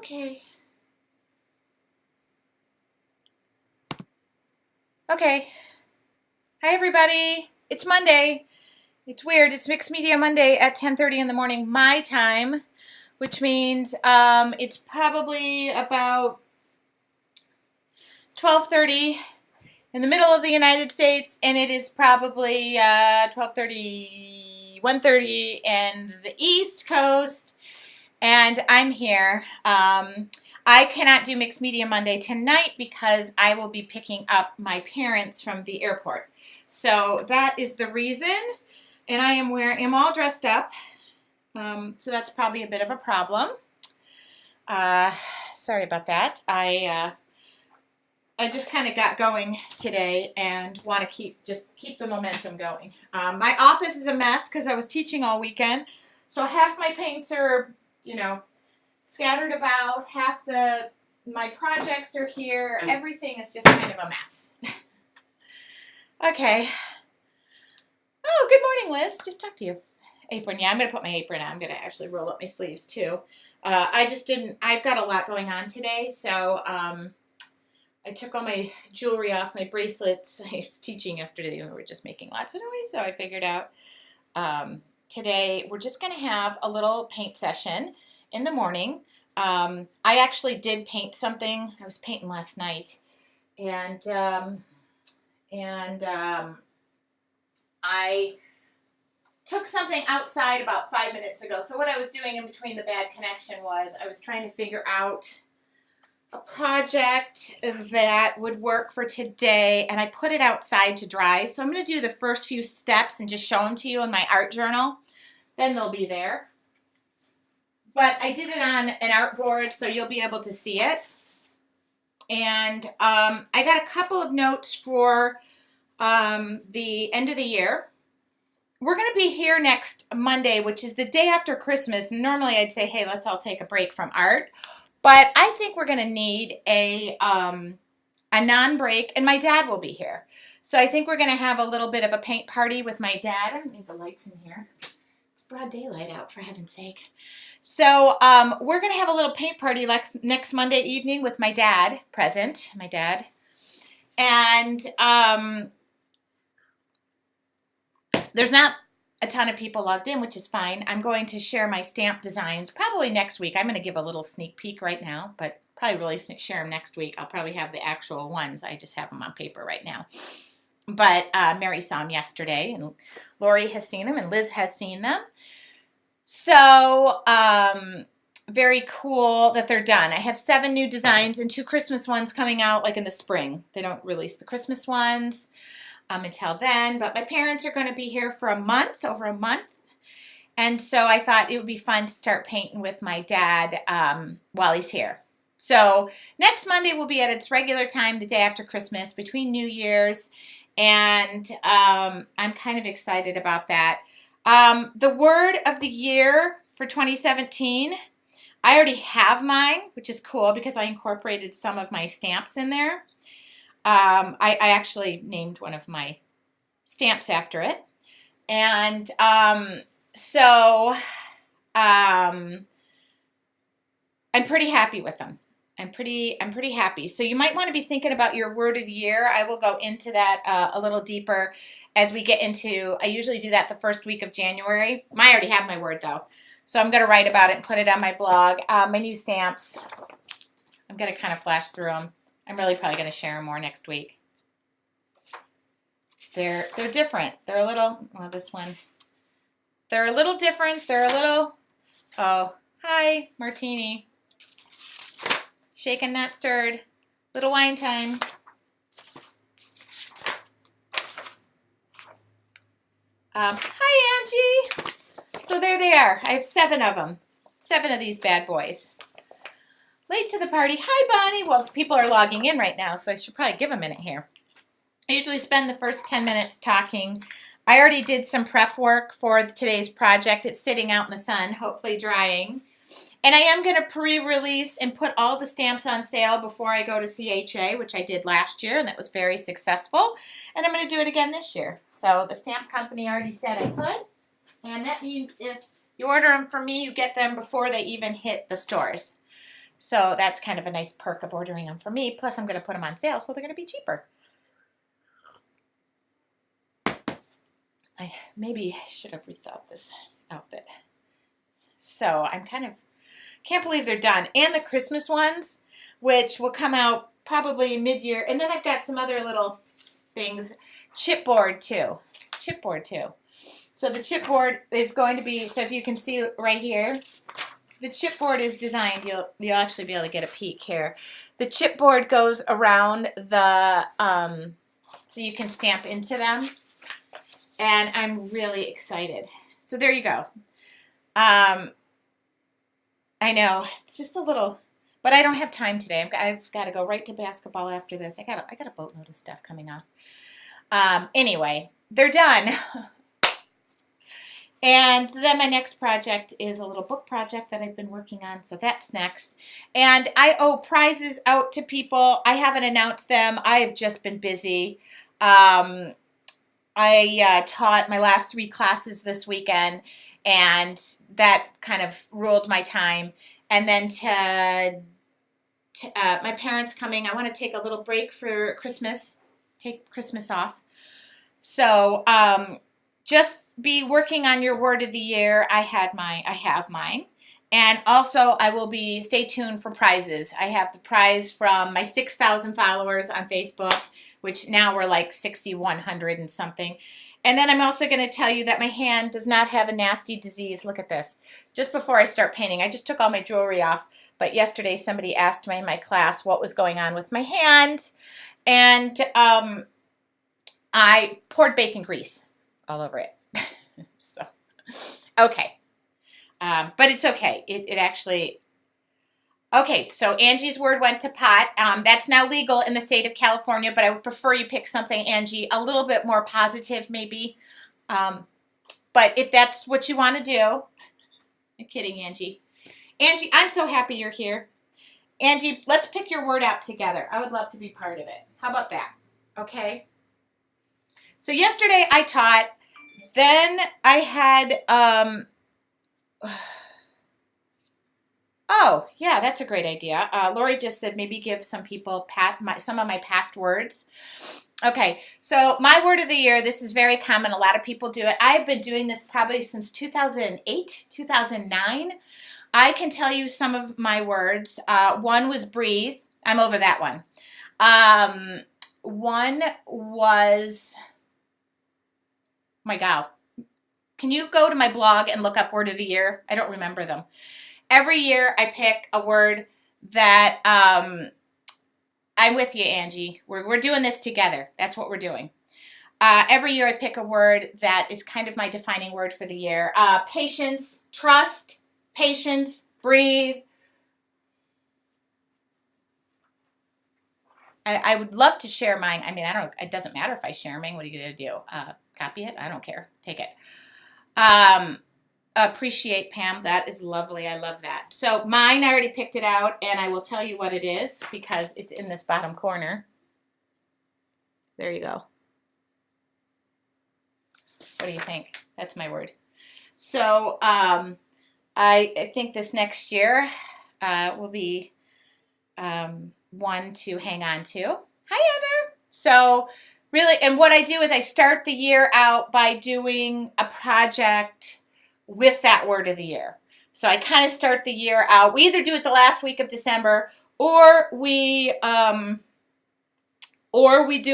Okay. Okay. Hi, everybody. It's Monday. It's weird. It's Mixed Media Monday at 10:30 in the morning, my time, which means it's probably about 12:30 in the middle of the United States, and it is probably 12:30, 1:30 in the East Coast, and I'm here. I cannot do Mixed Media Monday tonight because I will be picking up my parents from the airport. So that is the reason, and I'm all dressed up, so that's probably a bit of a problem. Sorry about that. I just kind of got going today and want to keep the momentum going. My office is a mess because I was teaching all weekend, so half my paints are, scattered about. My projects are here. Everything is just kind of a mess. Okay. Oh, good morning, Liz. Just talked to you. Apron. Yeah, I'm going to put my apron on. I'm going to actually roll up my sleeves, too. I've got a lot going on today, so I took all my jewelry off, my bracelets. I was teaching yesterday. We were just making lots of noise, so I figured out today we're just going to have a little paint session in the morning. I actually did paint something. I was painting last night, and I took something outside about 5 minutes ago. So what I was doing in between the bad connection was I was trying to figure out a project that would work for today, and I put it outside to dry. So I'm going to do the first few steps and just show them to you in my art journal. Then they'll be there. But I did it on an art board, so you'll be able to see it. And I got a couple of notes for the end of the year. We're going to be here next Monday, which is the day after Christmas. Normally I'd say, hey, let's all take a break from art. But I think we're going to need a non-break, and my dad will be here. So I think we're going to have a little bit of a paint party with my dad. I don't need the lights in here. It's broad daylight out, for heaven's sake. So we're going to have a little paint party next Monday evening with my dad present, And there's not a ton of people logged in, which is fine. I'm going to share my stamp designs probably next week. I'm going to give a little sneak peek right now, but probably really share them next week. I'll probably have the actual ones. I just have them on paper right now. But Mary saw them yesterday, and Lori has seen them, and Liz has seen them. So very cool that they're done. I have 7 new designs and 2 Christmas ones coming out like in the spring. They don't release the Christmas ones until then, but my parents are going to be here for over a month. And so I thought it would be fun to start painting with my dad while he's here. So next Monday will be at its regular time, the day after Christmas, between New Year's, and I'm kind of excited about that. The word of the year for 2017, I already have mine, which is cool because I incorporated some of my stamps in there. I actually named one of my stamps after it. And so I'm pretty happy with them. I'm pretty happy. So you might want to be thinking about your word of the year. I will go into that a little deeper as we get into, I usually do that the first week of January. I already have my word though. So I'm going to write about it and put it on my blog. My new stamps, I'm going to kind of flash through them. I'm really probably going to share them more next week. They're different. They're a little, well, this one. They're a little different. They're a little, oh, hi, Martini. Shaken, not stirred. Little wine time. Hi, Angie. So there they are. I have 7 of them. 7 of these bad boys. Late to the party. Hi, Bonnie. Well, people are logging in right now, so I should probably give a minute here. I usually spend the first 10 minutes talking. I already did some prep work for today's project. It's sitting out in the sun, hopefully drying. And I am going to pre-release and put all the stamps on sale before I go to CHA, which I did last year, and that was very successful. And I'm going to do it again this year. So the stamp company already said I could. And that means if you order them from me, you get them before they even hit the stores. So that's kind of a nice perk of ordering them for me. Plus, I'm going to put them on sale, so they're going to be cheaper. I maybe should have rethought this outfit. So I'm can't believe they're done. And the Christmas ones, which will come out probably mid-year. And then I've got some other little things. Chipboard too. So the chipboard is going to be, so if you can see right here, the chipboard is designed, you'll actually be able to get a peek here. The chipboard goes around the, so you can stamp into them. And I'm really excited. So there you go. I know, it's just a little, but I don't have time today. I've got to go right to basketball after this. I got a boatload of stuff coming up. Anyway, they're done. And then my next project is a little book project that I've been working on, so that's next. And I owe prizes out to people. I haven't announced them. I have just been busy. I taught my last 3 classes this weekend, and that kind of ruled my time. And then my parents coming, I want to take a little break for Christmas, take Christmas off. So just be working on your word of the year. I have mine. And also I will stay tuned for prizes. I have the prize from my 6,000 followers on Facebook, which now we're like 6,100 and something. And then I'm also going to tell you that my hand does not have a nasty disease. Look at this. Just before I start painting, I just took all my jewelry off. But yesterday somebody asked me in my class what was going on with my hand. And I poured bacon grease all over it. So, okay. But it's okay. It actually... Okay, so Angie's word went to pot. That's now legal in the state of California, but I would prefer you pick something, Angie, a little bit more positive maybe. But if that's what you want to do... I'm kidding, Angie. Angie, I'm so happy you're here. Angie, let's pick your word out together. I would love to be part of it. How about that? Okay? So yesterday I taught. Then I had... Oh, yeah, that's a great idea. Lori just said maybe give some people some of my past words. Okay, so my word of the year, this is very common. A lot of people do it. I've been doing this probably since 2008, 2009. I can tell you some of my words. One was breathe. I'm over that one. One was, my God. Can you go to my blog and look up word of the year? I don't remember them. Every year I pick a word that, I'm with you, Angie. We're doing this together. That's what we're doing. Every year I pick a word that is kind of my defining word for the year. Patience, trust, patience, breathe. I would love to share mine. I mean, it doesn't matter if I share mine. What are you going to do? Copy it? I don't care. Take it. Appreciate, Pam. That is lovely. I love that. So mine, I already picked it out, and I will tell you what it is because it's in this bottom corner. There you go. What do you think? That's my word. So I think this next year will be one to hang on to. Hi, Heather. So really, and what I do is I start the year out by doing a project with that word of the year. So I kind of start the year out. We either do it the last week of December or we do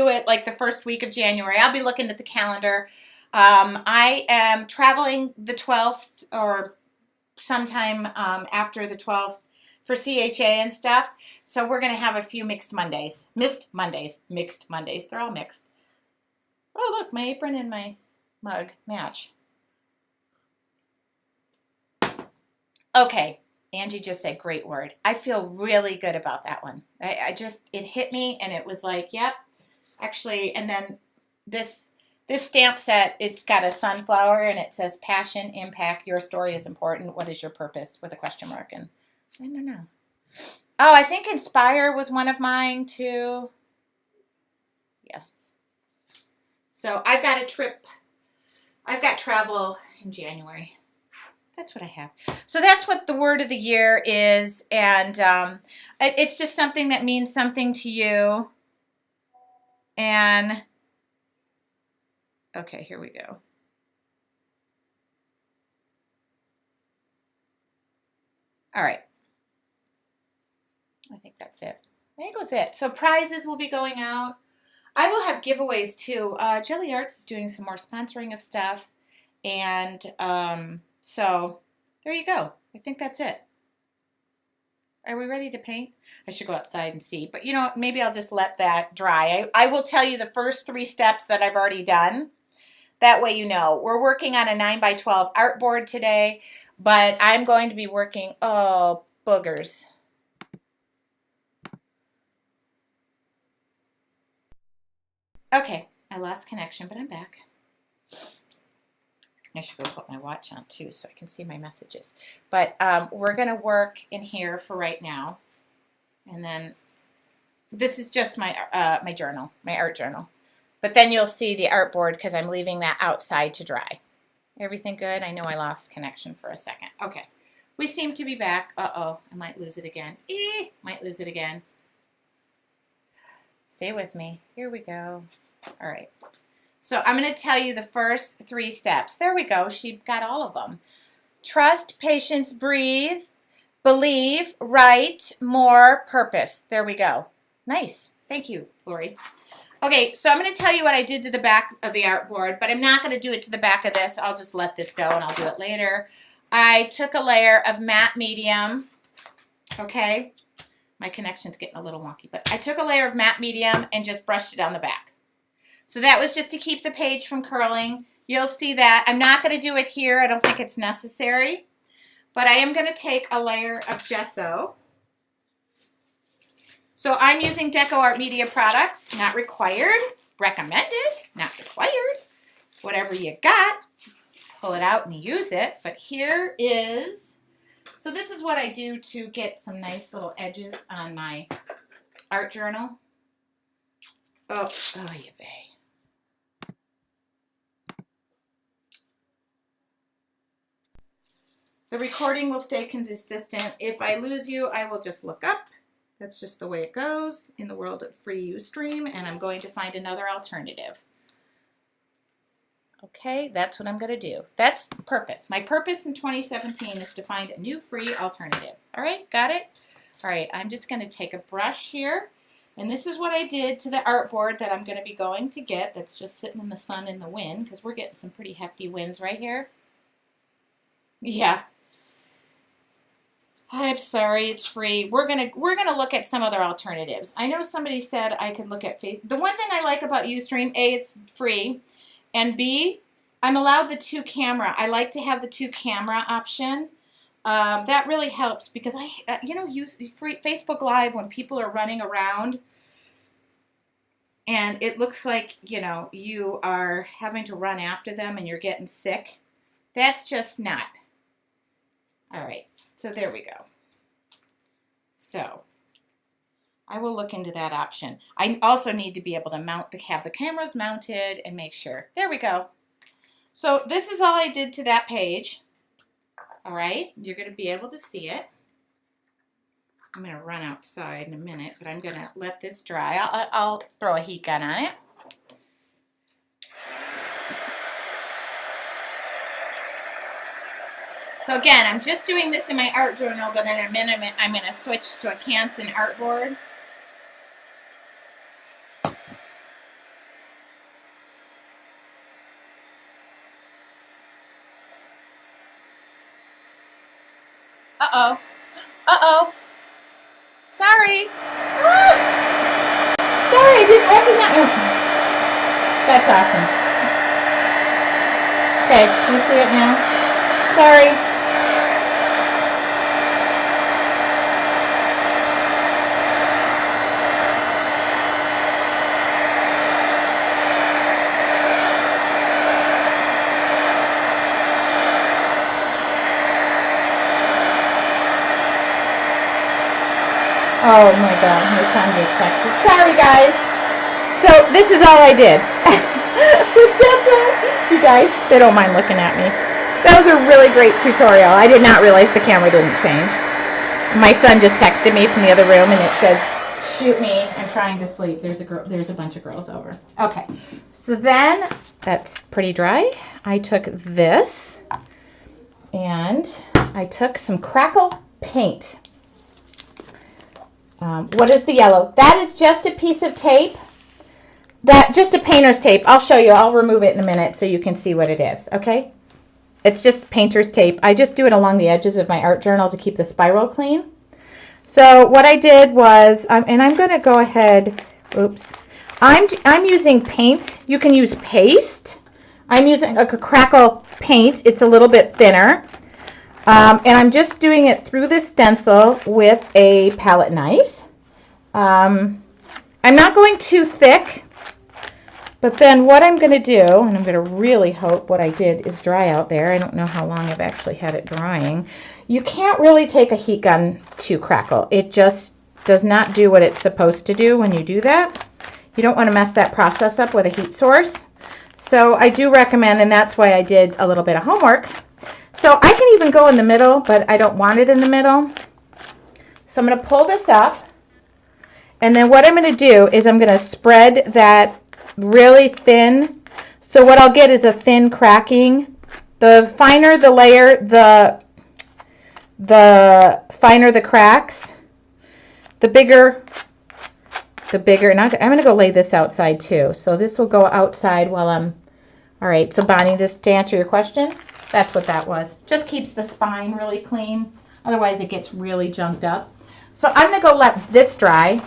it like the first week of January. I'll be looking at the calendar. I am traveling the 12th or sometime after the 12th for CHA and stuff. So we're going to have a few mixed Mondays. Mixed Mondays. They're all mixed. Oh, look, my apron and my mug match. Okay, Angie just said great word. I feel really good about that one. It hit me and it was like, yep, actually, and then this stamp set, it's got a sunflower and it says passion, impact, your story is important. What is your purpose with a question mark? And I don't know. Oh, I think inspire was one of mine too. Yeah. So I've got travel in January. That's what I have. So that's what the word of the year is, and it's just something that means something to you. And okay, here we go. All right. I think that's it. I think that's it. So prizes will be going out. I will have giveaways too. Jelly Arts is doing some more sponsoring of stuff. And so there you go. I think that's it. Are we ready to paint? I should go outside and see. But you know, maybe I'll just let that dry. I will tell you the first 3 steps that I've already done. That way you know. We're working on a 9x12 artboard today. But I'm going to be working, oh, boogers. Okay, I lost connection, but I'm back. I should go put my watch on too so I can see my messages. But we're going to work in here for right now. And then this is just my my journal, my art journal. But then you'll see the artboard because I'm leaving that outside to dry. Everything good? I know I lost connection for a second. Okay. We seem to be back. Uh-oh. I might lose it again. Might lose it again. Stay with me. Here we go. All right. So I'm going to tell you the first 3 steps. There we go. She got all of them. Trust, patience, breathe, believe, write, more, purpose. There we go. Nice. Thank you, Lori. Okay, so I'm going to tell you what I did to the back of the artboard, but I'm not going to do it to the back of this. I'll just let this go and I'll do it later. I took a layer of matte medium, okay? My connection's getting a little wonky, but I took a layer of matte medium and just brushed it on the back. So that was just to keep the page from curling. You'll see that. I'm not going to do it here. I don't think it's necessary, but I am going to take a layer of gesso. So I'm using Deco Art Media products, not required, recommended, not required. Whatever you got, pull it out and use it. But here is, so this is what I do to get some nice little edges on my art journal. Oh, you bay. The recording will stay consistent. If I lose you, I will just look up. That's just the way it goes in the world of free Ustream, and I'm going to find another alternative. Okay, that's what I'm going to do. That's the purpose. My purpose in 2017 is to find a new free alternative. All right, got it? All right, I'm just going to take a brush here, and this is what I did to the artboard that I'm going to be going to get that's just sitting in the sun and the wind, because we're getting some pretty hefty winds right here. Yeah. I'm sorry, it's free. We're gonna look at some other alternatives. I know somebody said I could look at The one thing I like about Ustream, A, it's free, and B, I'm allowed the 2 camera. I like to have the 2 camera option. That really helps because use Facebook Live when people are running around, and it looks like you are having to run after them and you're getting sick. That's just not. All right. So there we go. So I will look into that option. I also need to be able to have the cameras mounted and make sure. There we go. So this is all I did to that page. All right, you're going to be able to see it. I'm going to run outside in a minute, but I'm going to let this dry. I'll throw a heat gun on it. So again, I'm just doing this in my art journal, but in a minute I'm going to switch to a Canson artboard. Uh-oh. Uh-oh. Sorry. Ah! Sorry, I didn't recognize you. That's awesome. Okay, can you see it now? Sorry. Oh my God, my son gets texted. Sorry guys. So this is all I did. You guys, they don't mind looking at me. That was a really great tutorial. I did not realize the camera didn't change. My son just texted me from the other room and it says, shoot me, I'm trying to sleep. There's a bunch of girls over. Okay, so then that's pretty dry. I took this and I took some crackle paint. What is the yellow? That is just a piece of tape. Just a painter's tape. I'll show you. I'll remove it in a minute so you can see what it is, okay? It's just painter's tape. I just do it along the edges of my art journal to keep the spiral clean. So what I did was, and I'm going to go ahead, oops. I'm using paint. You can use paste. I'm using a crackle paint. It's a little bit thinner. And I'm just doing it through the stencil with a palette knife. I'm not going too thick, but then what I'm going to do, and I'm going to really hope what I did is dry out there. I don't know how long I've actually had it drying. You can't really take a heat gun to crackle. It just does not do what it's supposed to do when you do that. You don't want to mess that process up with a heat source. So I do recommend, and that's why I did a little bit of homework. So I can even go in the middle, but I don't want it in the middle. So I'm going to pull this up. And then what I'm going to do is I'm going to spread that really thin. So what I'll get is a thin cracking. The finer the layer, the finer the cracks. The bigger. And I'm going to go lay this outside too. So this will go outside while I'm, all right. So Bonnie, just to answer your question, that's what that was. Just keeps the spine really clean. Otherwise it gets really junked up. So I'm going to go let this dry.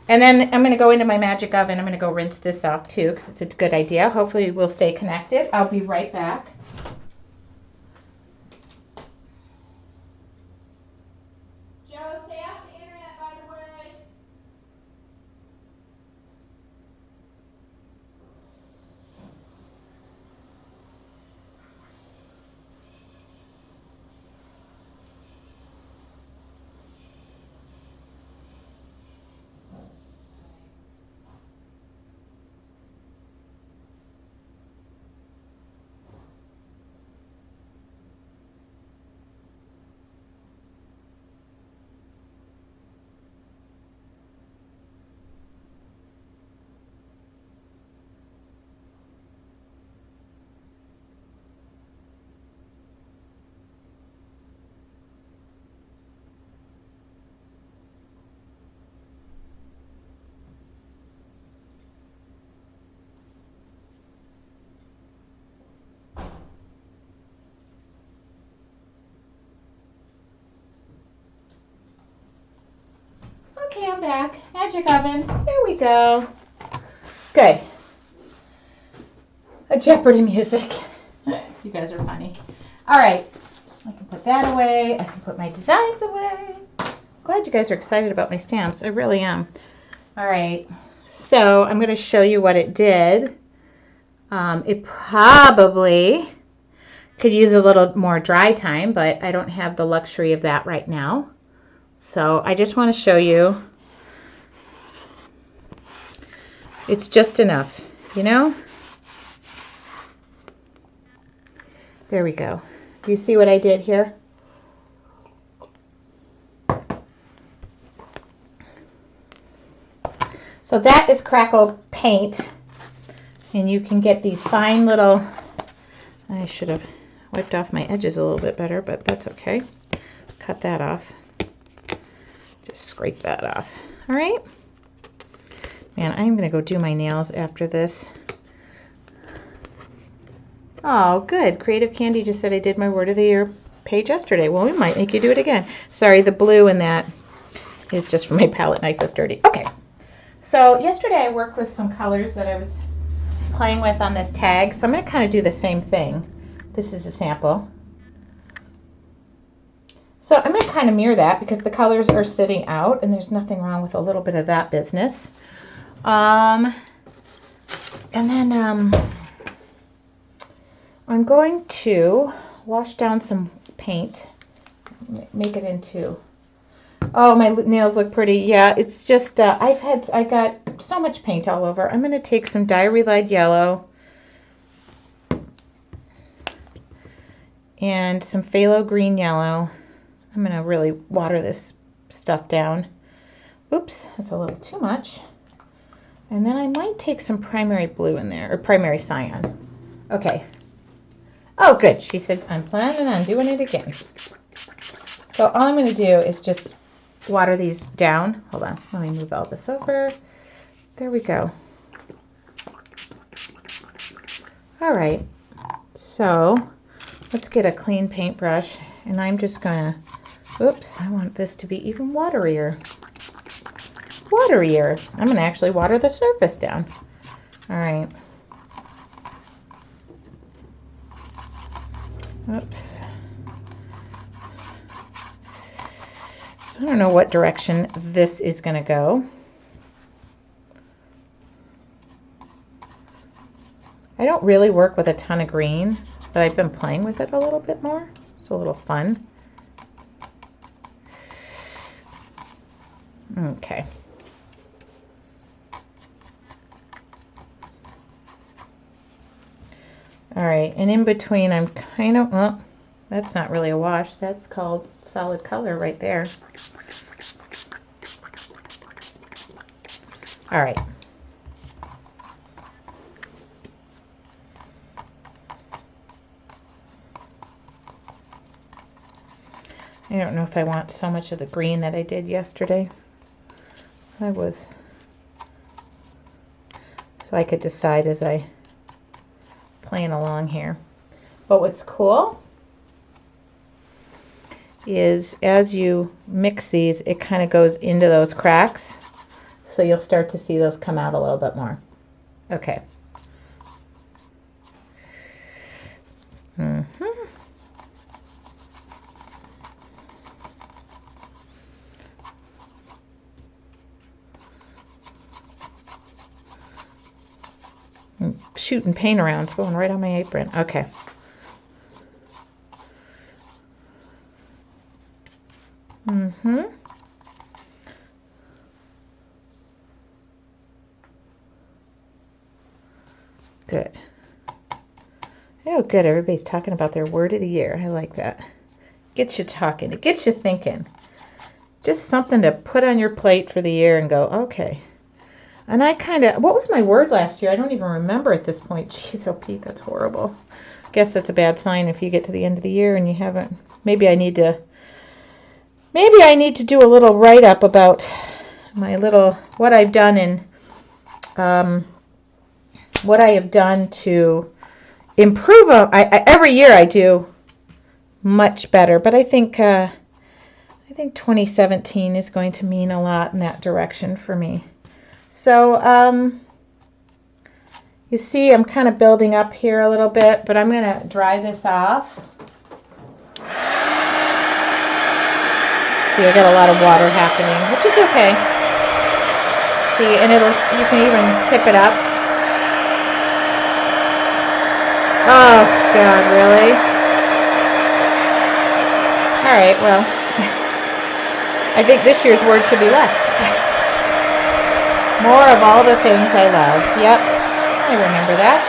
And then I'm going to go into my magic oven. I'm going to go rinse this off too because it's a good idea. Hopefully we'll stay connected. I'll be right back. Joe, stay off the internet, by the way. Okay, I'm back. Magic oven. There we go. Good. A Jeopardy music. You guys are funny. All right. I can put that away. I can put my designs away. Glad you guys are excited about my stamps. I really am. All right. So I'm going to show you what it did. It probably could use a little more dry time, but I don't have the luxury of that right now. So I just want to show you. It's just enough, you know? There we go. Do you see what I did here? So that is crackle paint. And you can get these fine little, I should have wiped off my edges a little bit better, but that's okay. Cut that off. Just scrape that off. All right. Man, I'm going to go do my nails after this. Oh, good. Creative Candy just said I did my Word of the Year page yesterday. Well, we might make you do it again. Sorry, the blue in that is just from my palette knife was dirty. Okay. So yesterday I worked with some colors that I was playing with on this tag. So I'm going to kind of do the same thing. This is a sample. So I'm going to kind of mirror that because the colors are sitting out and there's nothing wrong with a little bit of that business. And then I'm going to wash down some paint, make it into, oh, my nails look pretty. Yeah, it's just, I got so much paint all over. I'm going to take some Diary Light Yellow and some phthalo green yellow. I'm going to really water this stuff down. Oops, that's a little too much. And then I might take some primary blue in there, or primary cyan. Okay. Oh, good. She said, I'm planning on doing it again. So all I'm going to do is just water these down. Hold on. Let me move all this over. There we go. All right. So let's get a clean paintbrush. And I'm just going to, oops, I want this to be even waterier. Waterier. I'm going to actually water the surface down. All right. Oops. So I don't know what direction this is going to go. I don't really work with a ton of green, but I've been playing with it a little bit more. It's a little fun. Okay. All right, and in between I'm kind of, well, that's not really a wash. That's called solid color right there. All right. I don't know if I want so much of the green that I did yesterday. So I could decide as I playing along here. But what's cool is as you mix these, it kind of goes into those cracks. So you'll start to see those come out a little bit more. Okay. I'm shooting paint around. It's going right on my apron. Okay. Good. Oh, good. Everybody's talking about their word of the year. I like that. Gets you talking. It gets you thinking. Just something to put on your plate for the year and go, okay. And I kind of, what was my word last year? I don't even remember at this point. Jeez, oh, Pete, that's horrible. I guess that's a bad sign if you get to the end of the year and you haven't. Maybe I need to do a little write-up about my little, what I've done in, what I have done to improve. Every year I do much better, but I think 2017 is going to mean a lot in that direction for me. So you see I'm kind of building up here a little bit, but I'm going to dry this off. See, I got a lot of water happening, which is okay. See, and you can even tip it up. Oh, God, really? All right, well, I think this year's word should be less. More of all the things I love. Yep, I remember that.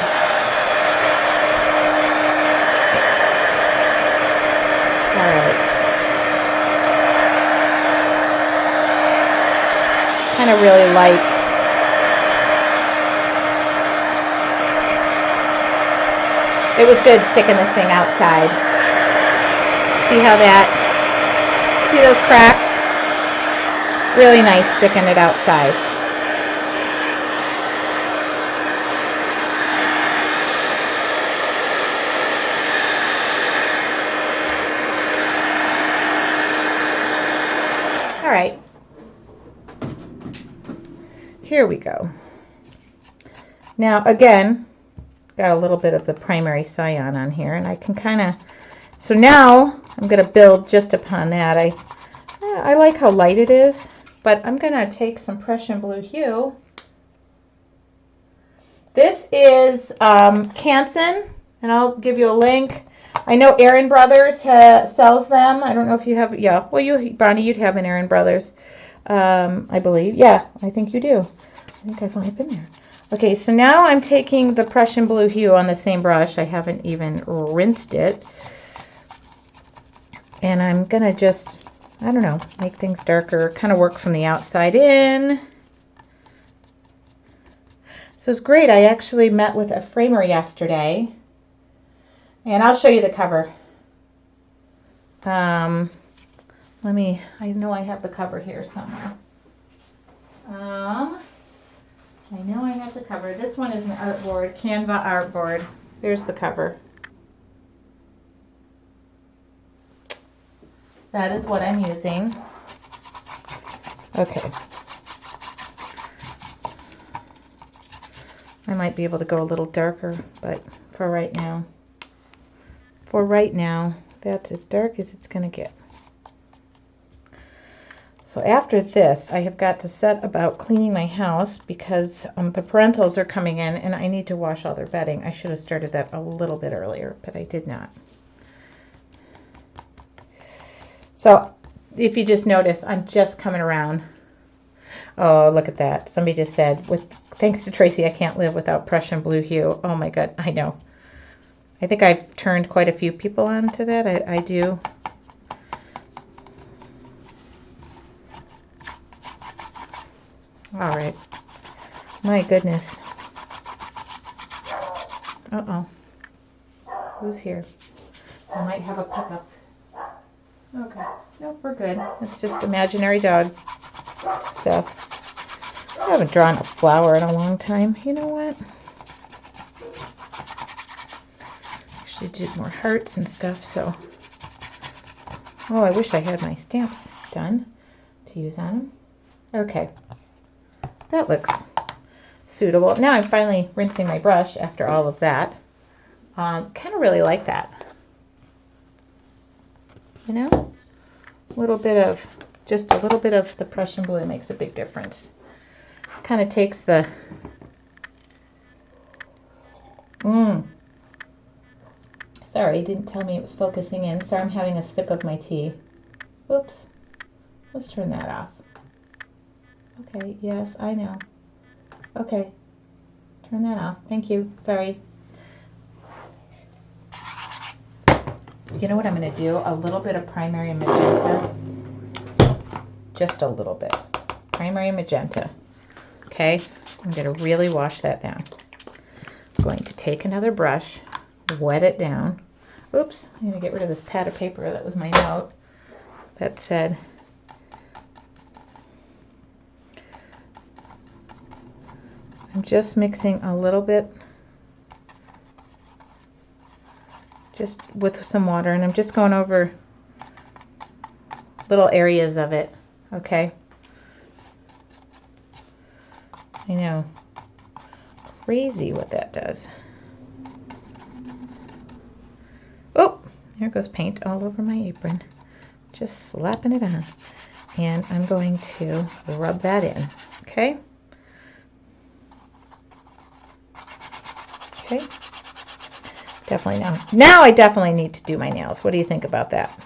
All right. Kind of really light. It was good sticking this thing outside. See those cracks? Really nice sticking it outside. All right. Here we go. Now, again, got a little bit of the primary cyan on here, and I can kind of, so now I'm going to build just upon that. I like how light it is, but I'm going to take some Prussian blue hue. This is Canson, and I'll give you a link. I know Aaron Brothers sells them. I don't know if you have, yeah, well, Bonnie, you'd have an Aaron Brothers, I believe. Yeah, I think you do. I think I've only been there. Okay, so now I'm taking the Prussian blue hue on the same brush. I haven't even rinsed it. And I'm going to just, I don't know, make things darker, kind of work from the outside in. So it's great. I actually met with a framer yesterday, and I'll show you the cover. I know I have the cover here somewhere. I know I have the cover. This one is an artboard, Canva artboard. There's the cover. That is what I'm using. Okay. I might be able to go a little darker, but for right now, that's as dark as it's going to get. So after this, I have got to set about cleaning my house because the parentals are coming in and I need to wash all their bedding. I should have started that a little bit earlier, but I did not. So if you just notice, I'm just coming around. Oh, look at that. Somebody just said, thanks to Tracy, I can't live without Prussian blue hue. Oh my God, I know. I think I've turned quite a few people on to that. I do. All right. My goodness. Uh-oh. Who's here? I might have a pickup. Okay. Nope, we're good. It's just imaginary dog stuff. I haven't drawn a flower in a long time. You know what? Actually did more hearts and stuff, so. Oh, I wish I had my stamps done to use on them. Okay. That looks suitable. Now I'm finally rinsing my brush after all of that. Kind of really like that. You know? Just a little bit of the Prussian blue makes a big difference. Kind of takes the... Sorry, it didn't tell me it was focusing in. Sorry, I'm having a sip of my tea. Oops. Let's turn that off. Okay, yes, I know. Okay. Turn that off. Thank you. Sorry. You know what I'm going to do? A little bit of primary magenta. Just a little bit. Primary magenta. Okay? I'm going to really wash that down. I'm going to take another brush, wet it down. Oops, I'm going to get rid of this pad of paper. That was my note that said, I'm just mixing a little bit, just with some water, and I'm just going over little areas of it, okay? I know, crazy what that does. Oh, there goes paint all over my apron. Just slapping it on. And I'm going to rub that in, okay? Okay. Definitely now. Now I definitely need to do my nails. What do you think about that?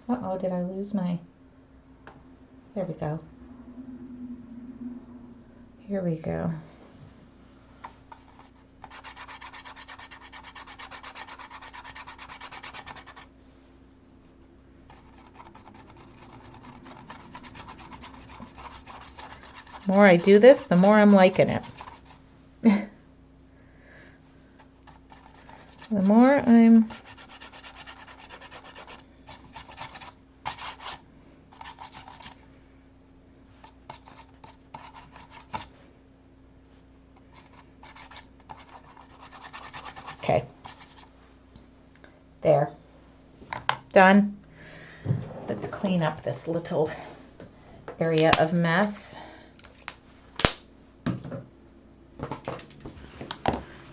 Uh-oh, did I lose my... There we go. Here we go. The more I do this, the more I'm liking it. The more I'm... Okay. There. Done. Let's clean up this little area of mess.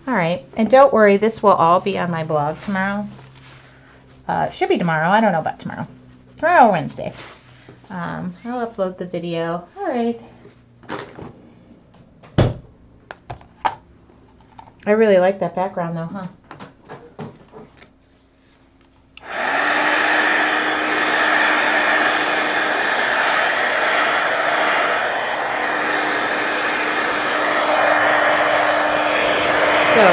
All right, and don't worry, this will all be on my blog tomorrow. Should be tomorrow. I don't know about tomorrow. Tomorrow or Wednesday. I'll upload the video. All right. I really like that background though, huh? So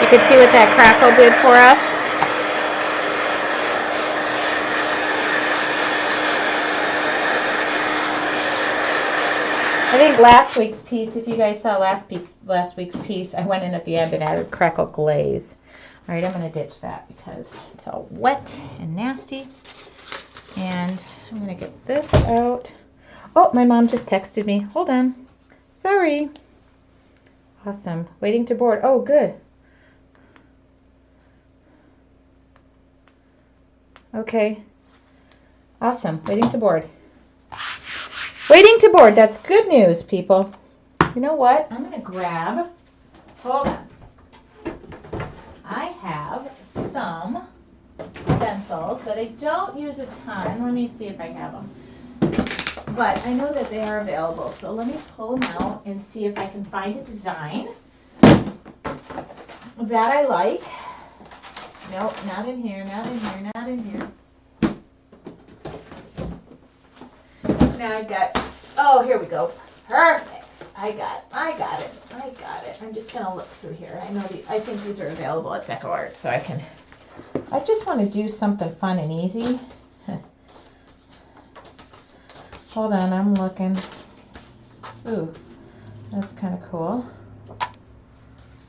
You can see what that crackle did for us. I think last week's piece, if you guys saw last week's piece, I went in at the end and added crackle glaze. All right, I'm going to ditch that because it's all wet and nasty. And I'm going to get this out. Oh, my mom just texted me. Hold on. Sorry. Awesome. Waiting to board. Oh, good. Okay. Awesome. Waiting to board. Waiting to board. That's good news, people. You know what? I'm going to grab. Hold on. I have some stencils that I don't use a ton. Let me see if I have them. But I know that they are available. So let me pull them out and see if I can find a design that I like. Nope, not in here, not in here, not in here. Now I've got, oh, here we go. Perfect. I got it. I'm just going to look through here. I think these are available at Deco Art, so I just want to do something fun and easy. Hold on, I'm looking. Ooh, that's kind of cool.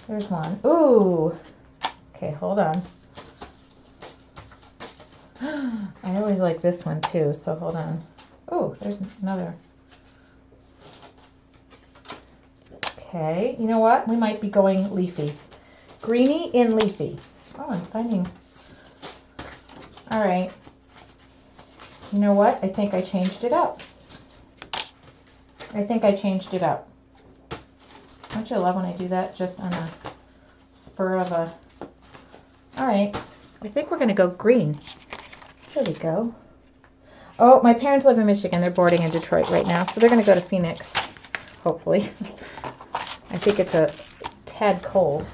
There's one. Ooh. Okay, hold on. I always like this one too, so hold on. Oh, there's another. Okay, you know what? We might be going leafy. Greeny in leafy. Oh, I'm finding. All right. You know what? I think I changed it up. Don't you love when I do that just on a spur of a... All right. I think we're going to go green. There we go. Oh, my parents live in Michigan. They're boarding in Detroit right now, so they're going to go to Phoenix, hopefully. I think it's a tad cold.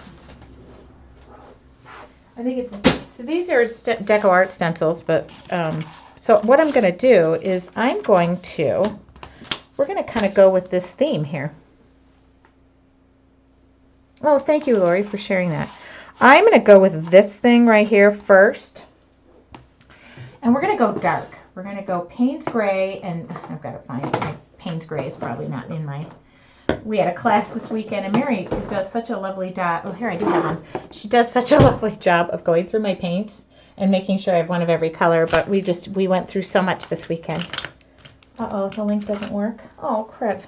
I think it's... So these are Deco Art stencils, but... so what I'm going to do is we're going to kind of go with this theme here. Oh, thank you, Lori, for sharing that. I'm going to go with this thing right here first. And we're going to go dark. We're going to go Payne's Gray, and I've got to find it. My Payne's Gray is probably not in my... We had a class this weekend, and Mary does such a lovely job. Oh, here, I do have one. She does such a lovely job of going through my paints and making sure I have one of every color, but we went through so much this weekend. Uh-oh, the link doesn't work. Oh, crud.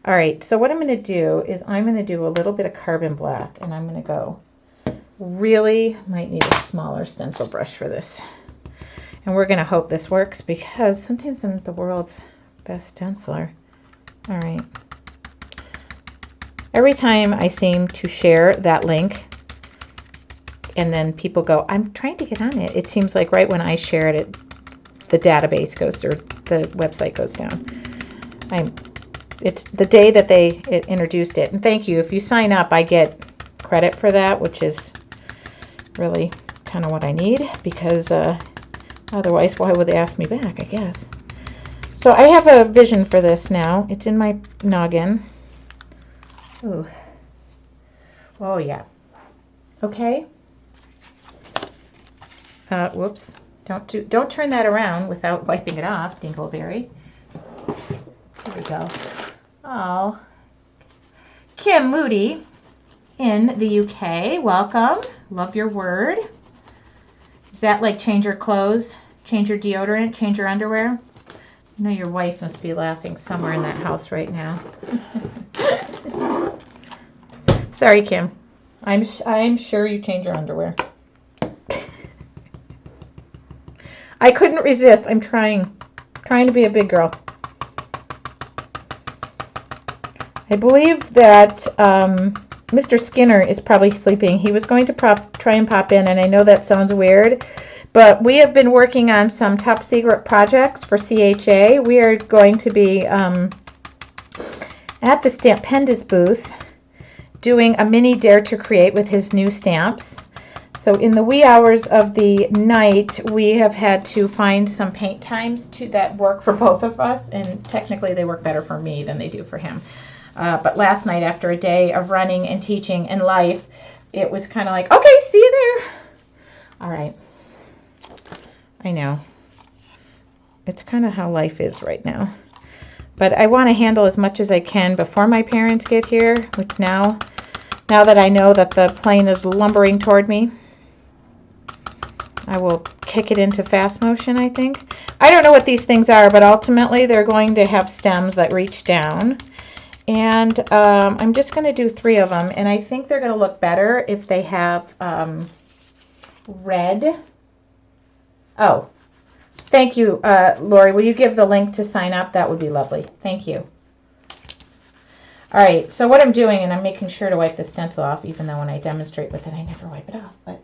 All right, so what I'm going to do is I'm going to do a little bit of carbon black, and I'm going to go really, might need a smaller stencil brush for this. And we're going to hope this works because sometimes I'm the world's best stenciler. All right. Every time I seem to share that link and then people go, I'm trying to get on it. It seems like right when I share it, the database goes, or the website goes down. It's the day that it introduced it. And thank you. If you sign up, I get credit for that, which is really kind of what I need because otherwise, why would they ask me back, I guess. So I have a vision for this now. It's in my noggin. Ooh. Oh, yeah. Okay. Whoops. Don't turn that around without wiping it off, Dingleberry. Here we go. Oh. Kim Moody in the UK. Welcome. Love your word. Is that like change your clothes, change your deodorant, change your underwear? I know your wife must be laughing somewhere in that house right now. Sorry, Kim. I'm sure you change your underwear. I couldn't resist. I'm trying to be a big girl. I believe that Mr. Skinner is probably sleeping. He was going to try and pop in, and I know that sounds weird, but we have been working on some top secret projects for CHA. We are going to be at the Stampendas booth doing a mini Dare to Create with his new stamps. So in the wee hours of the night, we have had to find some paint times that work for both of us, and technically they work better for me than they do for him. But last night, after a day of running and teaching and life, it was kind of like, okay, see you there. All right. I know. It's kind of how life is right now. But I want to handle as much as I can before my parents get here, which now that I know that the plane is lumbering toward me, I will kick it into fast motion, I think. I don't know what these things are, but ultimately they're going to have stems that reach down. And I'm just going to do 3 of them. And I think they're going to look better if they have red. Oh, thank you, Lori. Will you give the link to sign up? That would be lovely. Thank you. All right, so what I'm doing, and I'm making sure to wipe the stencil off, even though when I demonstrate with it, I never wipe it off. But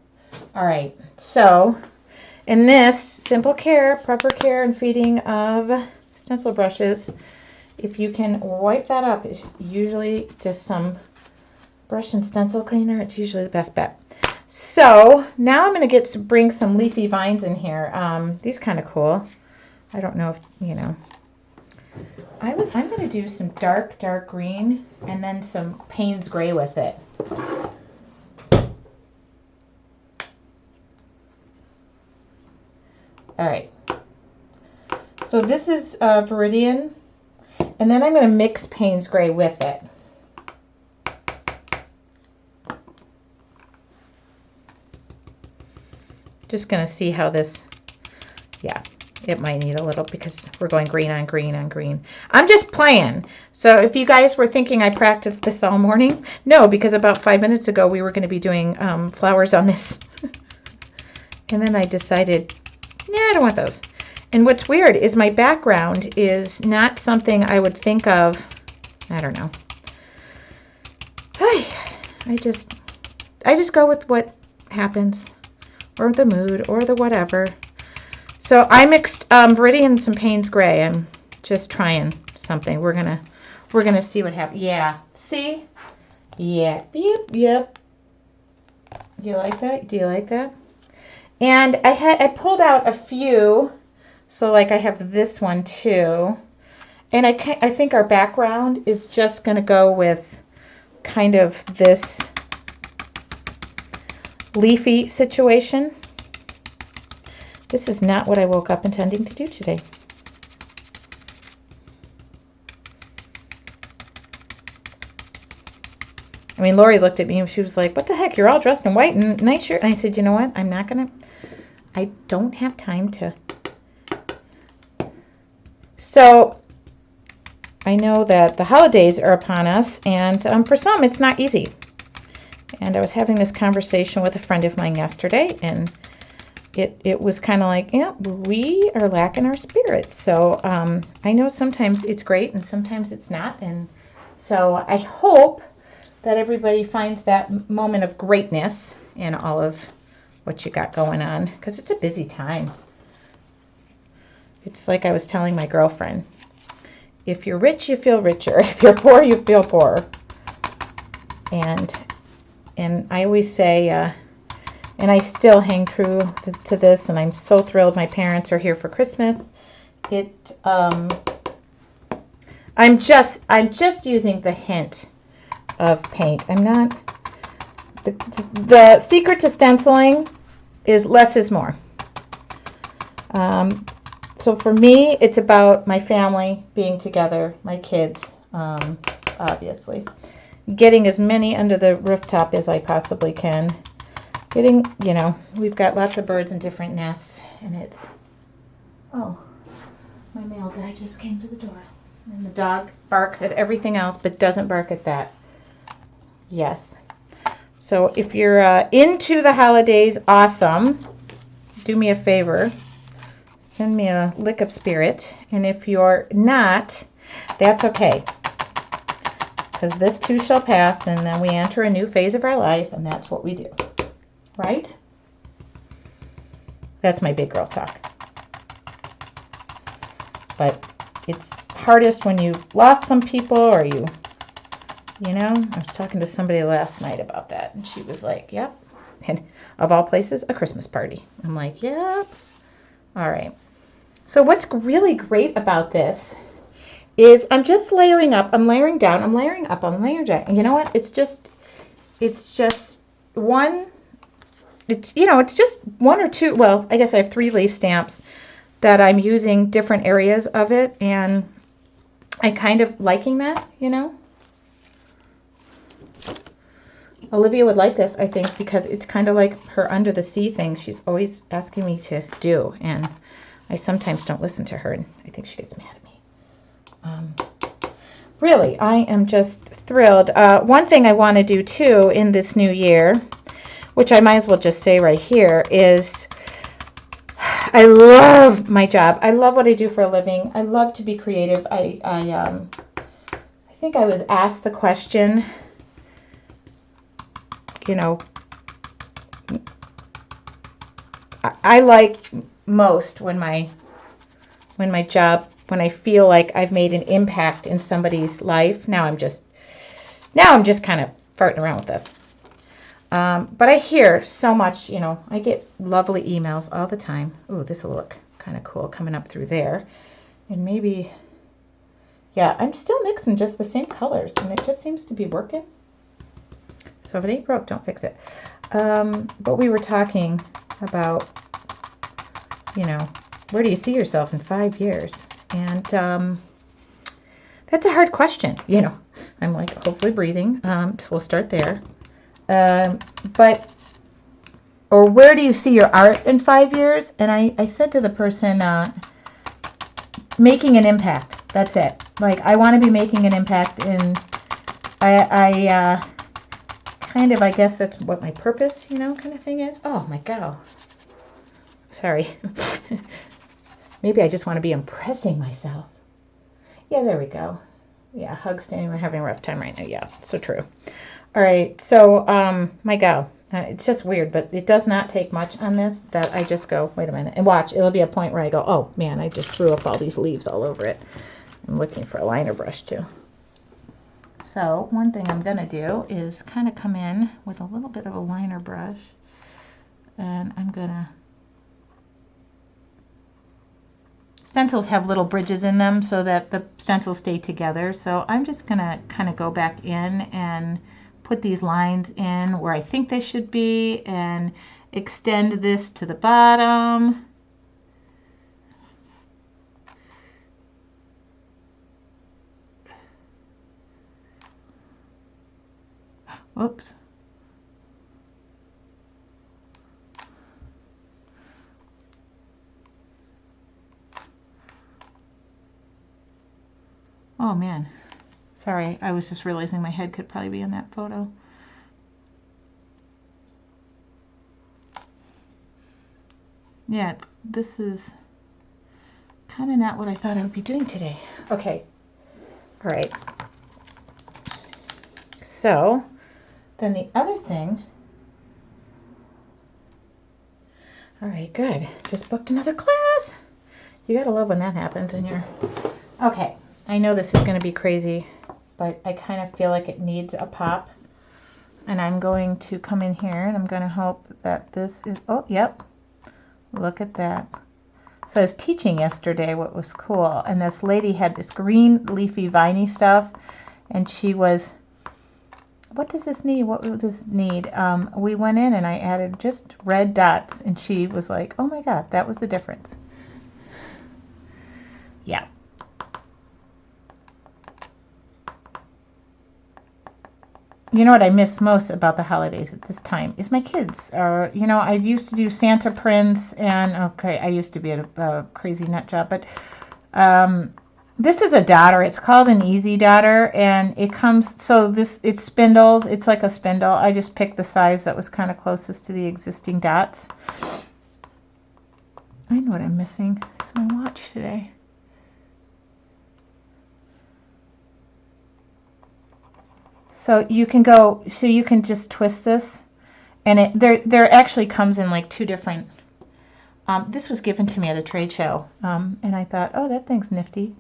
all right, so in this simple care, proper care and feeding of stencil brushes, if you can wipe that up, it's usually just some brush and stencil cleaner. It's usually the best bet. So now I'm going to bring some leafy vines in here. These kind of cool. I don't know if, you know. I'm going to do some dark green and then some Payne's gray with it. All right. So this is Viridian, and then I'm going to mix Payne's gray with it. Just going to see how this, yeah. It might need a little because we're going green on green on green. I'm just playing. So if you guys were thinking I practiced this all morning, no, because about 5 minutes ago we were going to be doing flowers on this. And then I decided, yeah, I don't want those. And what's weird is my background is not something I would think of, I don't know. I just go with what happens, or the mood, or the whatever. So I mixed Viridian and some Payne's gray. I'm just trying something. We're gonna see what happens. Yeah. See? Yeah. Yep. Do you like that? Do you like that? And I pulled out a few. So like I have this one too. And I think our background is just gonna go with kind of this leafy situation. This is not what I woke up intending to do today. I mean, Lori looked at me and she was like, what the heck? You're all dressed in white and nice shirt. And I said, you know what? I don't have time to. So I know that the holidays are upon us, and for some it's not easy. And I was having this conversation with a friend of mine yesterday, and it was kind of like, yeah, we are lacking our spirit. So I know sometimes it's great and sometimes it's not. And so I hope that everybody finds that moment of greatness in all of what you got going on, because it's a busy time. It's like I was telling my girlfriend, if you're rich, you feel richer. If you're poor, you feel poorer. And I always say, and I still hang true to this, and I'm so thrilled my parents are here for Christmas. I'm just using the hint of paint. I'm not, the secret to stenciling is less is more. So for me, it's about my family being together, my kids, obviously. Getting as many under the rooftop as I possibly can. Getting, you know, we've got lots of birds in different nests, and it's, oh, my mail guy just came to the door. And the dog barks at everything else, but doesn't bark at that. Yes. So if you're into the holidays, awesome. Do me a favor. Send me a lick of spirit. And if you're not, that's okay. Because this too shall pass, and then we enter a new phase of our life, and that's what we do. Right? That's my big girl talk. But it's hardest when you've lost some people, or you know, I was talking to somebody last night about that, and she was like, yep. And of all places, a Christmas party. I'm like, yep. All right. So what's really great about this is I'm just layering up, I'm layering down, I'm layering up, I'm layering down. You know what? It's just it's, it's just one or two, well, I guess I have 3 leaf stamps that I'm using different areas of it, and I kind of liking that, Olivia would like this, I think, because it's kind of like her under the sea thing she's always asking me to do, and I sometimes don't listen to her, and I think she gets mad at me. Really, I am just thrilled. One thing I want to do, too, in this new year, which I might as well just say right here, is I love my job. I love what I do for a living. I love to be creative. I think I was asked the question, I like most when my job, when I feel like I've made an impact in somebody's life. Now I'm just kind of farting around with it. But I hear so much, I get lovely emails all the time. Ooh, this will look kind of cool coming up through there. And maybe, yeah, I'm still mixing just the same colors, and it just seems to be working. So if it ain't broke, don't fix it. But we were talking about, where do you see yourself in 5 years? And that's a hard question, I'm like, hopefully breathing. So we'll start there. Or where do you see your art in 5 years? And I said to the person, making an impact. That's it. Like, I want to be making an impact in, I kind of, I guess that's what my purpose, kind of thing is. Oh my God. Sorry. Maybe I just want to be impressing myself. Yeah, there we go. Yeah, hug standing. We're having a rough time right now. Yeah, so true. All right, so my gal, it's just weird, but it does not take much on this that I just go, wait a minute, and watch. It'll be a point where I go, oh man, I just threw up all these leaves all over it. I'm looking for a liner brush too. So one thing I'm gonna do is kind of come in with a little bit of a liner brush, and I'm gonna. Stencils have little bridges in them so that the stencils stay together. So I'm just gonna kind of go back in and put these lines in where I think they should be and extend this to the bottom. Whoops. Oh man, sorry, I was just realizing my head could probably be in that photo. Yeah, this is kind of not what I thought I would be doing today. Okay, all right. So then the other thing, all right, good. Just booked another class. You gotta love when that happens in your, okay. I know this is going to be crazy, but I kind of feel like it needs a pop. And I'm going to come in here and I'm going to hope that this is, oh, yep. Look at that. So I was teaching yesterday what was cool. And this lady had this green leafy viney stuff. And she was, what does this need? What would this need? We went in and I added just red dots. And she was like, oh my God, that was the difference. Yeah. You know what I miss most about the holidays at this time is my kids. I used to do Santa prints, and okay, I used to be a crazy nut job, but this is a dotter. It's called an easy dotter, and it comes, so it's spindles. It's like a spindle. I just picked the size that was kind of closest to the existing dots. I know what I'm missing. It's my watch today. So you can just twist this, and there actually comes in like 2 different. This was given to me at a trade show, and I thought, oh, that thing's nifty.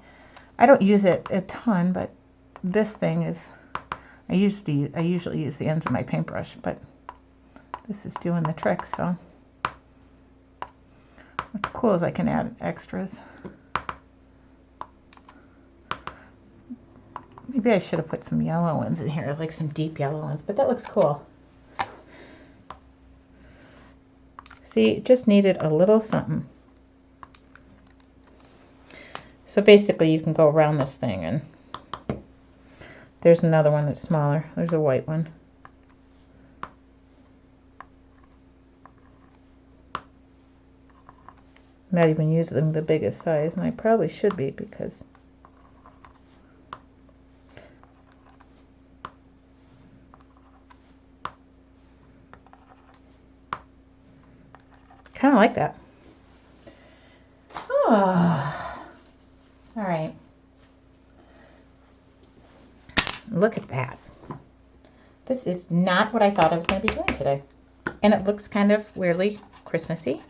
I don't use it a ton, but this thing is. I usually use the ends of my paintbrush, but this is doing the trick. So what's cool is I can add extras. Maybe I should have put some yellow ones in here, like some deep yellow ones, but that looks cool. See, it just needed a little something. So basically you can go around this thing, and there's another one that's smaller. There's a white one. I'm not even using the biggest size, and I probably should be because kind of like that. Oh. All right. Look at that. This is not what I thought I was going to be doing today. And it looks kind of weirdly Christmassy.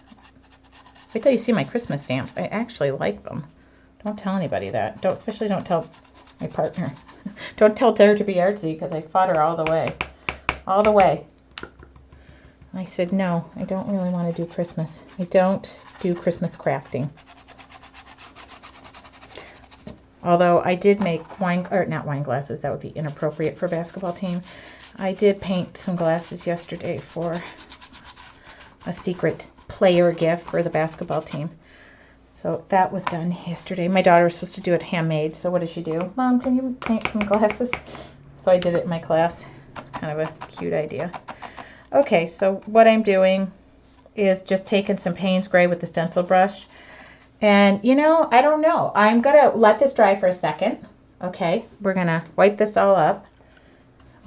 Wait till you see my Christmas stamps. I actually like them. Don't tell anybody that. Especially don't tell my partner. Don't tell Dare to be artsy, because I fought her all the way. All the way. I said, no, I don't really want to do Christmas. I don't do Christmas crafting. Although I did make not wine glasses. That would be inappropriate for a basketball team. I did paint some glasses yesterday for a secret player gift for the basketball team. So that was done yesterday. My daughter was supposed to do it handmade. So what did she do? Mom, can you paint some glasses? So I did it in my class. It's kind of a cute idea. Okay, so what I'm doing is just taking some Payne's Gray with the stencil brush. And, you know, I don't know. I'm going to let this dry for a second. Okay, we're going to wipe this all up.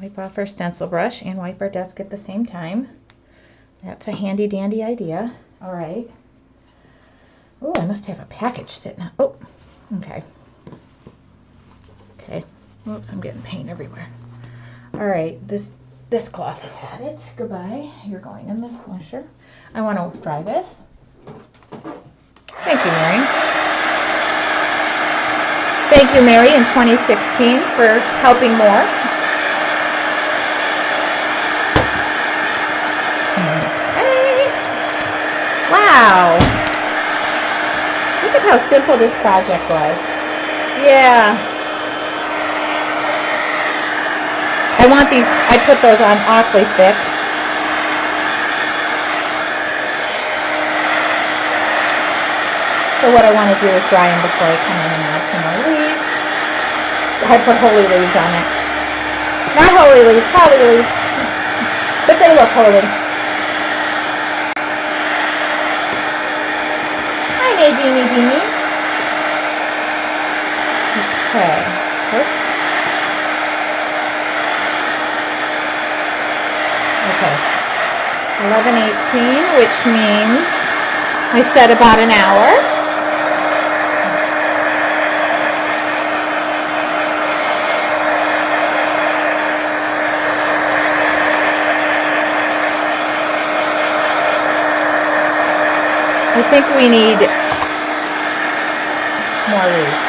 Wipe off our stencil brush and wipe our desk at the same time. That's a handy dandy idea. All right. Oh, I must have a package sitting. Oh, okay. Okay. Oops, I'm getting paint everywhere. All right, this cloth has had it. Goodbye. You're going in the washer. I want to dry this. Thank you, Mary. Thank you, Mary, in 2016 for helping more. Okay. Wow. Look at how simple this project was. Yeah. I want these, I put those on awfully thick. So what I want to do is dry them before I come in and add some more leaves. I put holy leaves on it. Not holy leaves, holly leaves. But they look holy. Hi, Nadine, Nadine. Okay. Oops. Okay. 11:18, which means I said about an hour. I think we need more leaves.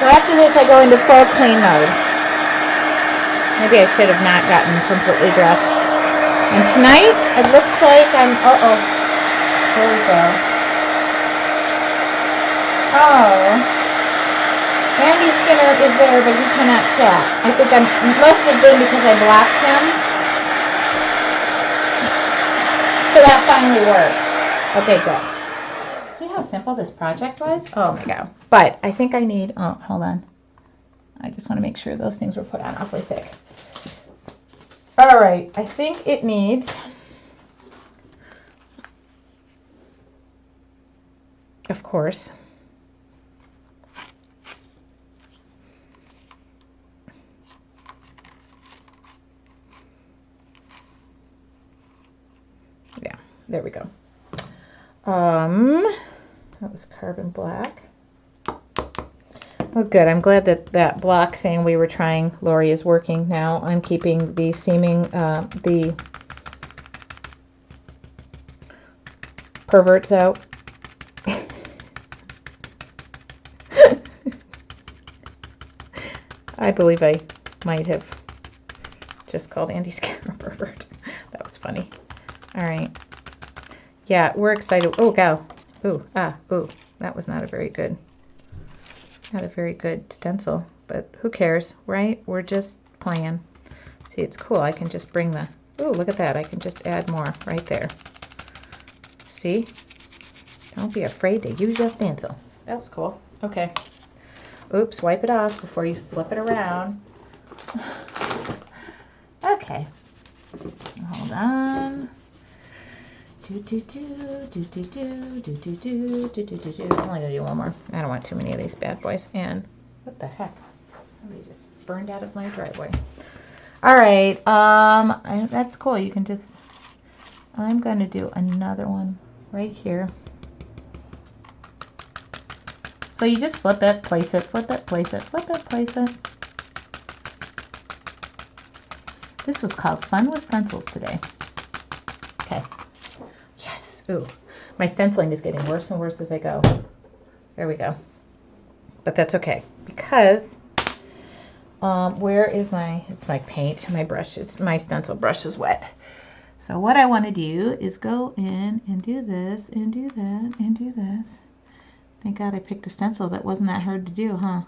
So after this, I go into full clean mode. Maybe I should have not gotten completely dressed. And tonight, it looks like I'm, there we go. Oh. Andy Skinner is there, but he cannot chat. I think it must have been because I blocked him. So that finally worked. Okay, good. See how simple this project was? Oh my God. But I think I need, hold on. I just want to make sure those things were put on awfully thick. All right, I think it needs, of course, yeah, there we go. That was carbon black. Oh, good. I'm glad that block thing we were trying, Lori, is working now. I'm keeping the seaming, the perverts out. I believe I might have just called Andy's camera pervert. That was funny. All right. Yeah, we're excited. Oh, go. Ooh, ooh. That was not a very good stencil, but who cares, right? We're just playing. See, it's cool. I can just bring the, ooh, look at that. I can just add more right there. See? Don't be afraid to use your stencil. That was cool. Okay. Oops, wipe it off before you flip it around. Okay. Hold on. I'm only gonna do one more. I don't want too many of these bad boys. And what the heck? Somebody just burned out of my driveway. All right. That's cool. You can just. I'm gonna do another one right here. So you just flip it, place it, flip it, place it, flip it, place it. This was called Fun with Stencils today. Okay. Yes. Ooh. My stenciling is getting worse and worse as I go. There we go. But that's okay because where is it's my paint, my brush, my stencil brush is wet. So what I want to do is go in and do this and do that and do this. Thank God I picked a stencil that wasn't that hard to do, huh?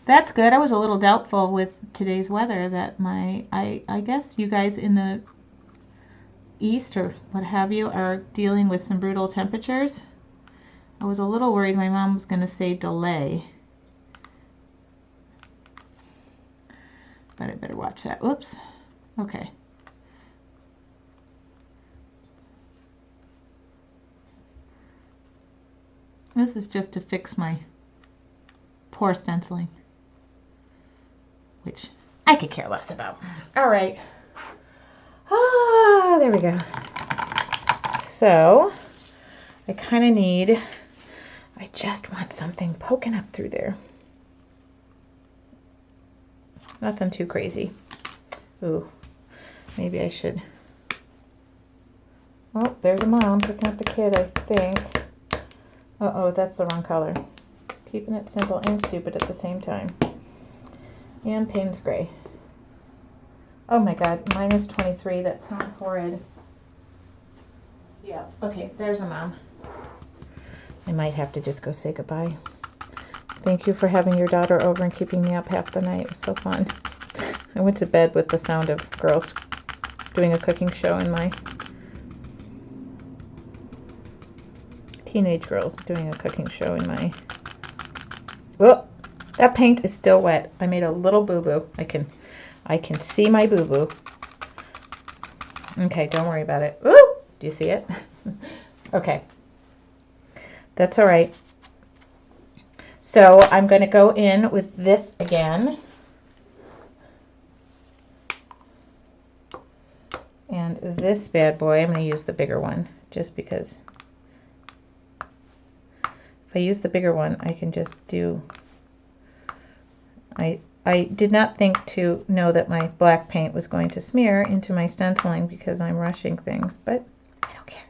That's good. I was a little doubtful with today's weather that I guess you guys in the east or what have you are dealing with some brutal temperatures. I was a little worried my mom was going to say delay. But I better watch that. Whoops. Okay. This is just to fix my poor stenciling, which I could care less about. All right. Ah, there we go. So I kind of need, I just want something poking up through there. Nothing too crazy. Ooh, maybe I should. Oh, there's a mom picking up a kid, I think. Uh-oh, that's the wrong color. Keeping it simple and stupid at the same time. And Payne's gray. Oh my God, -23. That sounds horrid. Yeah, okay, there's a mom. I might have to just go say goodbye. Thank you for having your daughter over and keeping me up half the night. It was so fun. I went to bed with the sound of girls doing a cooking show in my teenage girls doing a cooking show in my. Well, that paint is still wet. I made a little boo-boo. I can see my boo-boo. Okay, don't worry about it. Ooh, do you see it? Okay. That's all right. So I'm going to go in with this again. And this bad boy, I'm going to use the bigger one just because if I use the bigger one, I can just do, I did not think to know that my black paint was going to smear into my stenciling because I'm rushing things, but I don't care.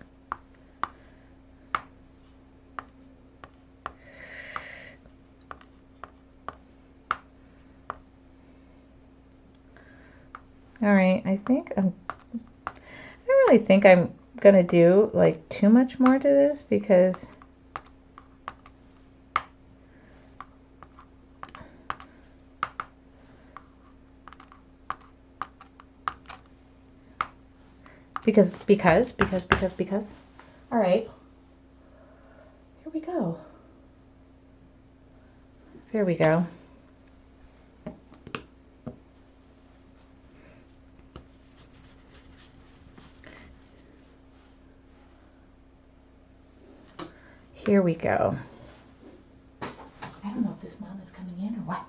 All right, I don't really think I'm gonna do like too much more to this because all right, here we go. There we go. Here we go. I don't know if this mom is coming in or what.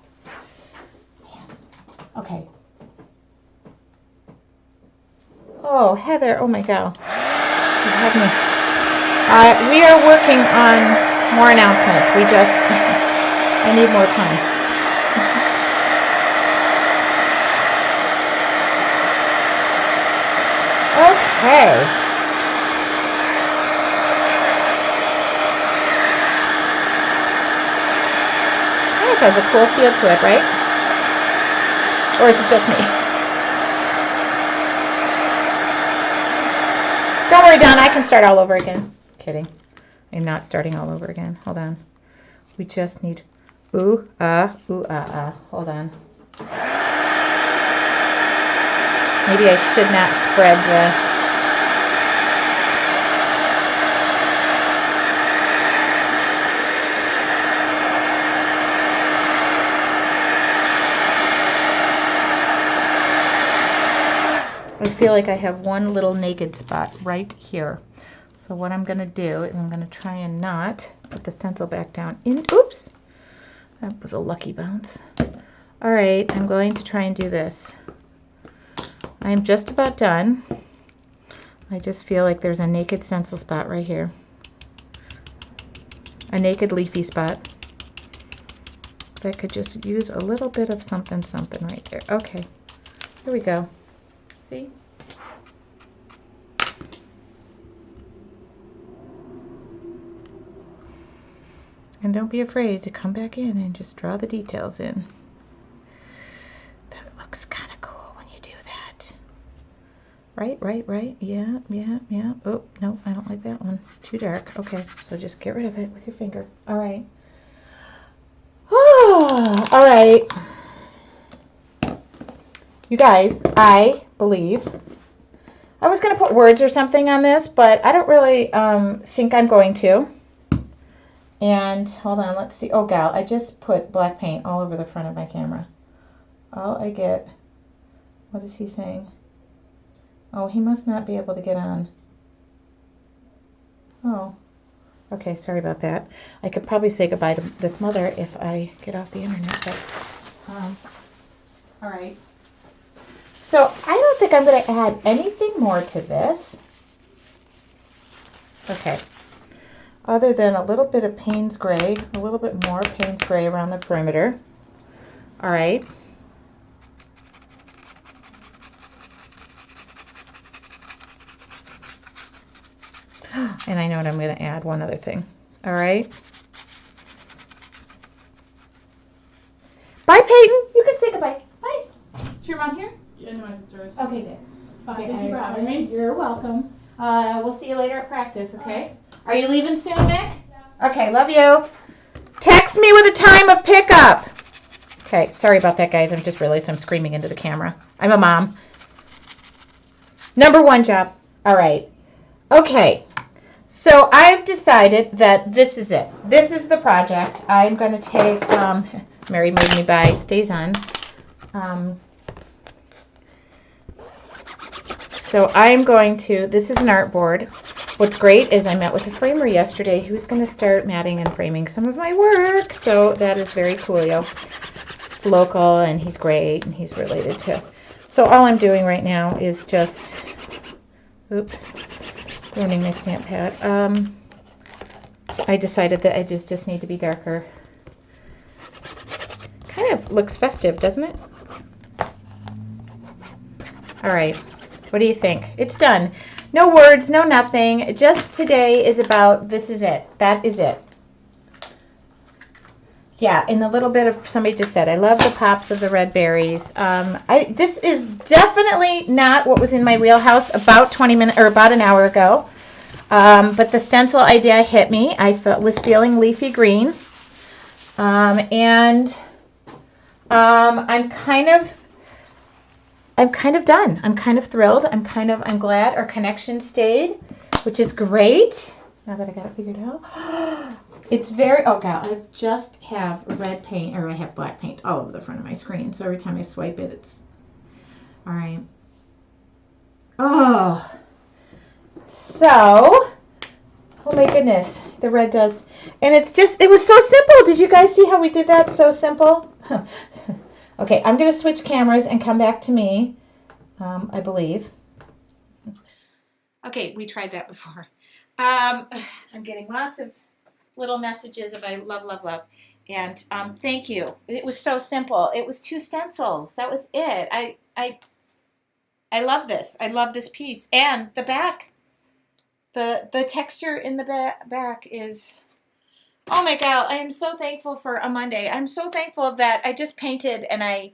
Man. Okay. Oh, Heather. Oh my God. You have me. We are working on more announcements. I need more time. Okay. It has a cool feel to it, right? Or is it just me? Don't worry, Don, I can start all over again. Kidding. I'm not starting all over again. Hold on. We just need ooh, ooh, Hold on. Maybe I should not spread the... I feel like I have one little naked spot right here. So what I'm going to do is I'm going to try and not put the stencil back down in. Oops! That was a lucky bounce. All right, I'm going to try and do this. I'm just about done. I just feel like there's a naked stencil spot right here. A naked leafy spot that could just use a little bit of something right there. Okay, here we go. See? And don't be afraid to come back in and just draw the details in. That looks kind of cool when you do that. Right. Yeah. Oh, no, I don't like that one. Too dark. Okay, so just get rid of it with your finger. All right. All right. You guys, I believe I was going to put words or something on this, but I don't really think I'm going to. And hold on, let's see. Oh, gal, I just put black paint all over the front of my camera. All I get, what is he saying? Oh, he must not be able to get on. Oh, okay, sorry about that. I could probably say goodbye to this mother if I get off the internet, but, all right. So I don't think I'm going to add anything more to this. Okay. Other than a little bit of Payne's Gray, a little bit more Payne's Gray around the perimeter. All right. And I know what I'm going to add, one other thing. All right. Bye, Peyton. You can say goodbye. Bye. Is your mom here? Yeah, no, my sister is. Okay, good. Thank you for having me. You're welcome. We'll see you later at practice, okay? Are you leaving soon, Mick? Okay, love you. Text me with a time of pickup. Okay, sorry about that, guys. I've just realized I'm screaming into the camera. I'm a mom. Number one job. All right. Okay. So I've decided that this is it. This is the project. I'm going to take, Mary made me buy, stays on. So I'm going to, this is an artboard. What's great is I met with a framer yesterday who's going to start matting and framing some of my work. So that is very coolio. It's local and he's great and he's related to. So all I'm doing right now is just, oops, ruining my stamp pad. I decided that edges just need to be darker. Kind of looks festive, doesn't it? All right. What do you think? It's done. No words, no nothing. Just today is about, this is it. That is it. Yeah, in the little bit of, somebody just said, I love the pops of the red berries. This is definitely not what was in my wheelhouse about 20 minutes, or about an hour ago. But the stencil idea hit me. I was feeling leafy green. I'm kind of done. I'm kind of thrilled. I'm glad our connection stayed, which is great. Now that I got it figured out. It's very, oh God, I just have red paint, or I have black paint all over the front of my screen. So every time I swipe it, it's, all right. Oh, so, oh my goodness, the red does. And it's just, it was so simple. Did you guys see how we did that? So simple. Okay, I'm going to switch cameras and come back to me, I believe. Okay, we tried that before. I'm getting lots of little messages of I love, love, love. And thank you. It was so simple. It was 2 stencils. That was it. I love this. I love this piece. And the back, the texture in the back is, oh my God, I am so thankful for a Monday. I'm so thankful that I just painted, and I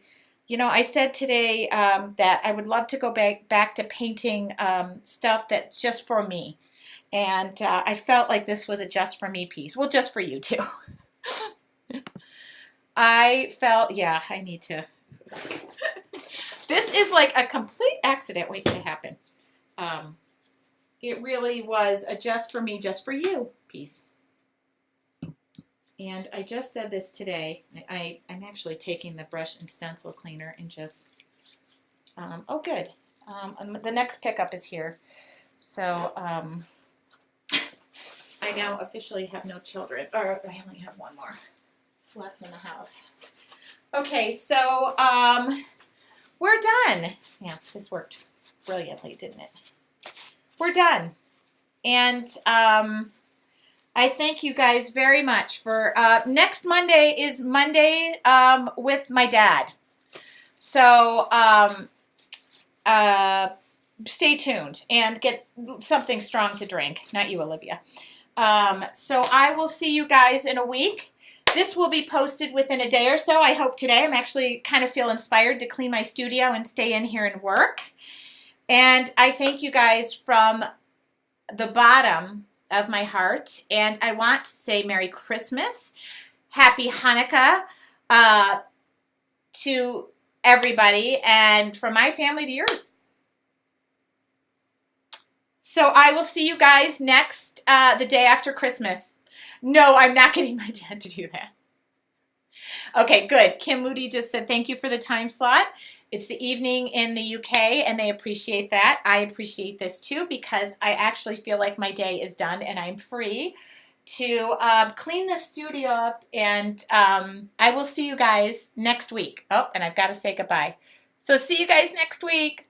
said today that I would love to go back to painting stuff that's just for me. And I felt like this was a just for me piece. Well, just for you too. I felt, yeah, I need to. This is like a complete accident waiting to happen. It really was a just for me, just for you piece. And I just said this today. I'm actually taking the brush and stencil cleaner and just, oh good. The next pickup is here. So I now officially have no children, or I only have one more left in the house. Okay, so we're done. Yeah, this worked brilliantly, didn't it? We're done. And I thank you guys very much for, next Monday is Monday with my dad. So stay tuned and get something strong to drink. Not you, Olivia. So I will see you guys in a week. This will be posted within a day or so, I hope today. I'm actually kind of feel inspired to clean my studio and stay in here and work. And I thank you guys from the bottom of my heart. And I want to say Merry Christmas, Happy Hanukkah to everybody, and from my family to yours. So I will see you guys next, the day after Christmas. No, I'm not getting my dad to do that. Okay, good. Kim Moody just said thank you for the time slot. It's the evening in the UK, and they appreciate that. I appreciate this too, because I actually feel like my day is done and I'm free to clean the studio up, and I will see you guys next week. Oh, and I've got to say goodbye. So see you guys next week.